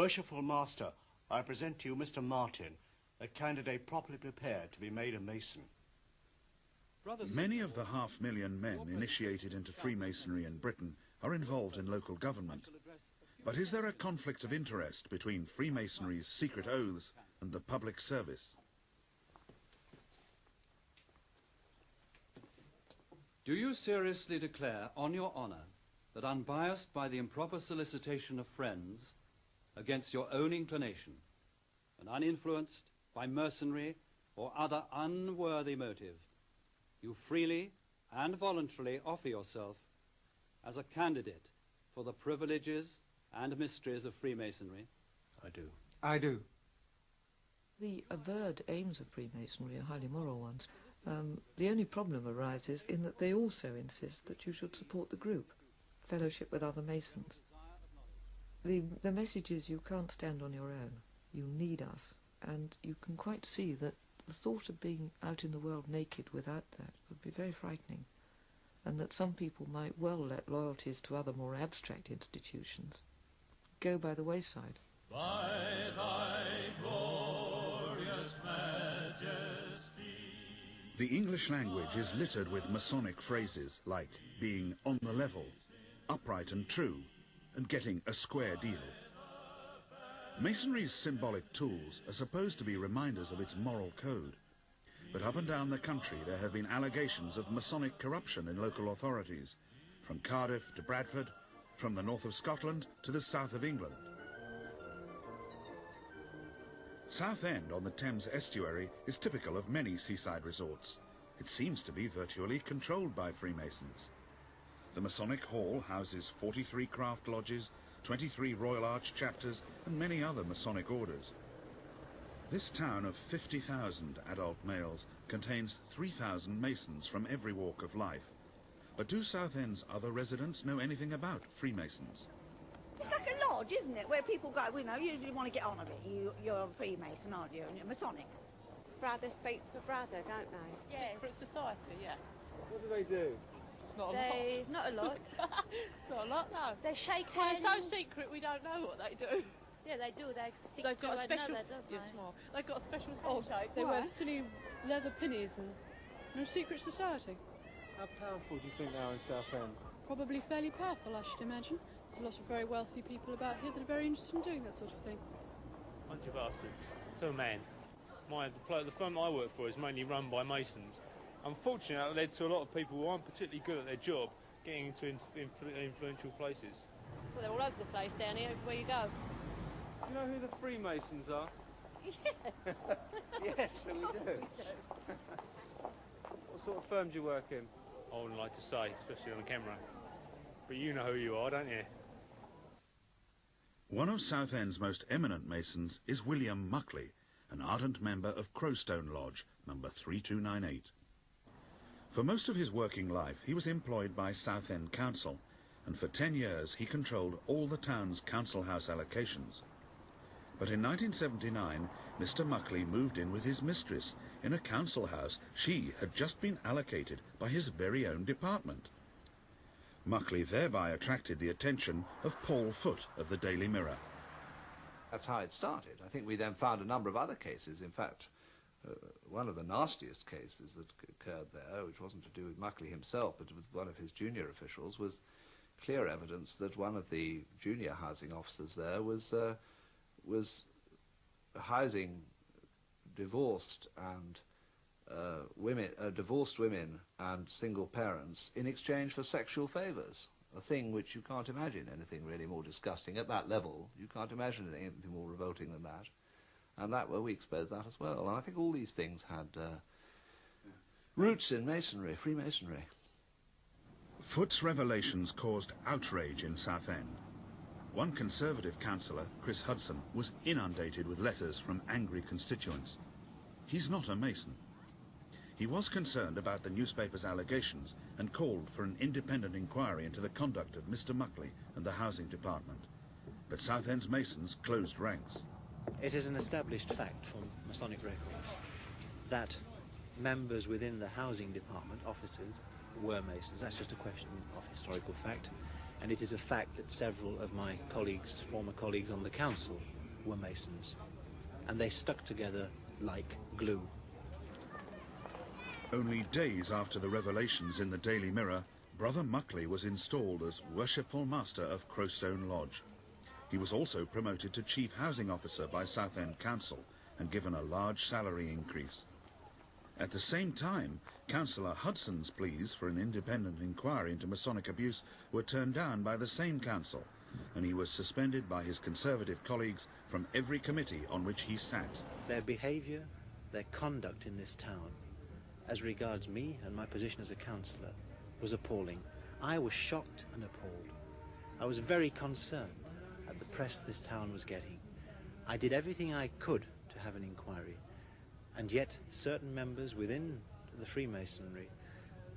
Worshipful Master, I present to you Mr. Martin, a candidate properly prepared to be made a Mason. Many of the 500,000 men initiated into Freemasonry in Britain are involved in local government. But is there a conflict of interest between Freemasonry's secret oaths and the public service? Do you seriously declare, on your honour, that unbiased by the improper solicitation of friends, against your own inclination, and uninfluenced by mercenary or other unworthy motive, you freely and voluntarily offer yourself as a candidate for the privileges and mysteries of Freemasonry? I do. I do. The averred aims of Freemasonry are highly moral ones. The only problem arises in that they also insist that you should support the group, fellowship with other Masons. The message is you can't stand on your own. You need us, and you can quite see that the thought of being out in the world naked without that would be very frightening, and that some people might well let loyalties to other more abstract institutions go by the wayside. By thy glorious majesty. The English language is littered with Masonic phrases like being on the level, upright and true, and getting a square deal. Masonry's symbolic tools are supposed to be reminders of its moral code. But up and down the country there have been allegations of Masonic corruption in local authorities, from Cardiff to Bradford, from the north of Scotland to the south of England. Southend on the Thames estuary is typical of many seaside resorts. It seems to be virtually controlled by Freemasons. The Masonic Hall houses 43 craft lodges, 23 Royal Arch chapters, and many other Masonic orders. This town of 50,000 adult males contains 3,000 Masons from every walk of life. But do Southend's other residents know anything about Freemasons? It's like a lodge, isn't it, where people go, you know, you want to get on a bit. You're a Freemason, aren't you? And you're Masonics. Brother speaks for brother, don't they? Yes. Secret society, yeah. What do they do? Not a lot. Not a lot. Not a lot, no. They shake Well, hands. it's so secret we don't know what they do. Yeah, they do. They stick They've to got a special, another, don't they? yes, more. They've got a special handshake. They Why? wear silly leather pinnies and no secret society. How powerful do you think they are in Southend? Probably fairly powerful, I should imagine. There's a lot of very wealthy people about here that are very interested in doing that sort of thing. Bunch of bastards. Two men. The firm I work for is mainly run by Masons. Unfortunately, that led to a lot of people who aren't particularly good at their job getting into influential places. Well, they're all over the place down here, everywhere you go. Do you know who the Freemasons are? Yes. Yes, we do. What sort of firm do you work in? I wouldn't like to say, especially on the camera. But you know who you are, don't you? One of Southend's most eminent Masons is William Muckley, an ardent member of Crowstone Lodge, number 3298. For most of his working life, he was employed by Southend Council, and for 10 years he controlled all the town's council house allocations. But in 1979, Mr. Muckley moved in with his mistress in a council house she had just been allocated by his very own department. Muckley thereby attracted the attention of Paul Foote of the Daily Mirror. That's how it started. I think we then found a number of other cases. In fact, one of the nastiest cases that occurred there, which wasn't to do with Muckley himself, but with one of his junior officials, was clear evidence that one of the junior housing officers there was housing divorced women and single parents in exchange for sexual favours, a thing which you can't imagine anything really more disgusting at that level. You can't imagine anything more revolting than that. And we exposed that as well. And I think all these things had roots in Masonry, Freemasonry. Foote's revelations caused outrage in Southend. One Conservative councillor, Chris Hudson, was inundated with letters from angry constituents. He's not a Mason. He was concerned about the newspaper's allegations and called for an independent inquiry into the conduct of Mr. Muckley and the Housing Department. But Southend's Masons closed ranks. It is an established fact from Masonic records that members within the Housing Department, officers, were Masons. That's just a question of historical fact. And it is a fact that several of my colleagues, former colleagues on the council, were Masons. And they stuck together like glue. Only days after the revelations in the Daily Mirror, Brother Muckley was installed as Worshipful Master of Crowstone Lodge. He was also promoted to Chief Housing Officer by Southend Council and given a large salary increase. At the same time, Councillor Hudson's pleas for an independent inquiry into Masonic abuse were turned down by the same council, and he was suspended by his Conservative colleagues from every committee on which he sat. Their behaviour, their conduct in this town, as regards me and my position as a councillor, was appalling. I was shocked and appalled. I was very concerned at the press this town was getting. I did everything I could to have an inquiry, and yet certain members within the Freemasonry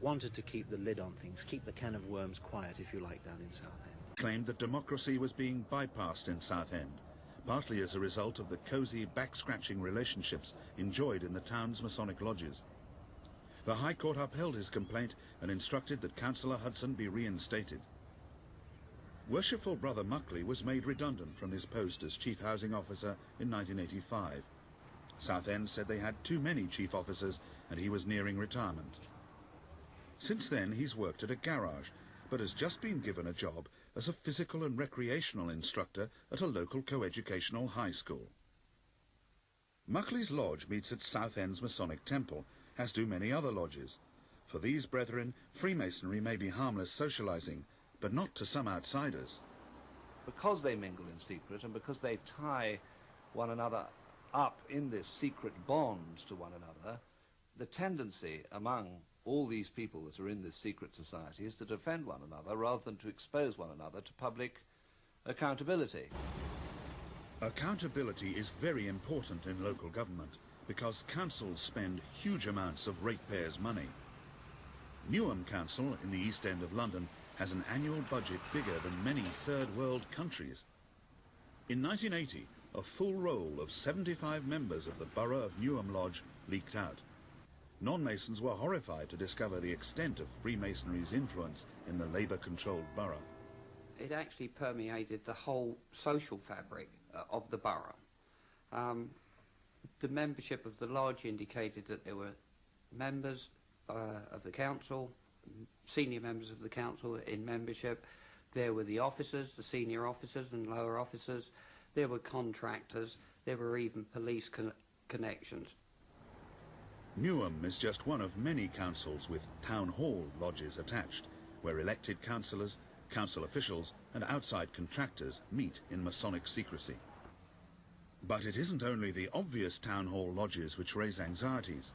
wanted to keep the lid on things, keep the can of worms quiet, if you like, down in Southend. Claimed that democracy was being bypassed in Southend, partly as a result of the cosy, back-scratching relationships enjoyed in the town's Masonic lodges. The High Court upheld his complaint and instructed that Councillor Hudson be reinstated. Worshipful Brother Muckley was made redundant from his post as Chief Housing Officer in 1985. Southend said they had too many chief officers and he was nearing retirement. Since then he's worked at a garage, but has just been given a job as a physical and recreational instructor at a local coeducational high school. Muckley's lodge meets at Southend's Masonic Temple, as do many other lodges. For these brethren, Freemasonry may be harmless socializing, but not to some outsiders. Because they mingle in secret and because they tie one another up in this secret bond to one another, the tendency among all these people that are in this secret society is to defend one another rather than to expose one another to public accountability. Accountability is very important in local government because councils spend huge amounts of ratepayers' money. Newham Council in the East End of London has an annual budget bigger than many third world countries. In 1980, a full roll of 75 members of the Borough of Newham Lodge leaked out. Non-Masons were horrified to discover the extent of Freemasonry's influence in the Labour-controlled borough. It actually permeated the whole social fabric of the borough. The membership of the lodge indicated that there were members of the council, senior members of the council in membership. There were the officers, the senior officers and lower officers. There were contractors. There were even police connections. Newham is just one of many councils with town hall lodges attached, where elected councillors, council officials and outside contractors meet in Masonic secrecy. But it isn't only the obvious town hall lodges which raise anxieties.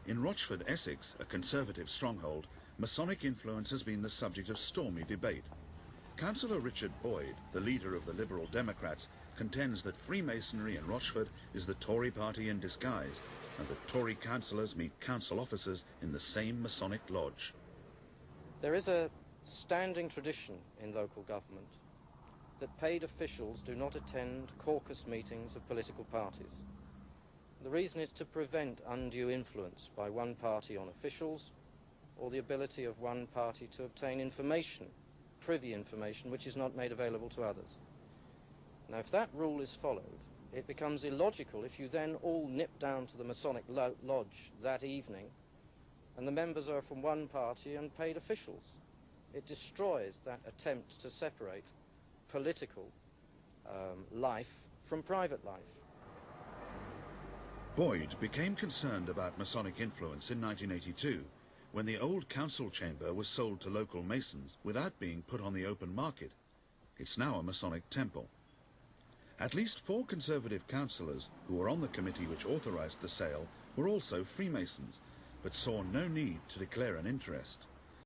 In Rochford, Essex, a conservative stronghold, Masonic influence has been the subject of stormy debate. Councillor Richard Boyd, the leader of the Liberal Democrats, contends that Freemasonry in Rochford is the Tory party in disguise, and that Tory councillors meet council officers in the same Masonic lodge. There is a standing tradition in local government that paid officials do not attend caucus meetings of political parties. The reason is to prevent undue influence by one party on officials or the ability of one party to obtain information, privy information, which is not made available to others. Now, if that rule is followed, it becomes illogical if you then all nip down to the Masonic lodge that evening and the members are from one party and paid officials. It destroys that attempt to separate political life from private life. Boyd became concerned about Masonic influence in 1982, when the old council chamber was sold to local Masons without being put on the open market. It's now a Masonic temple. At least 4 Conservative councillors who were on the committee which authorised the sale were also Freemasons, but saw no need to declare an interest.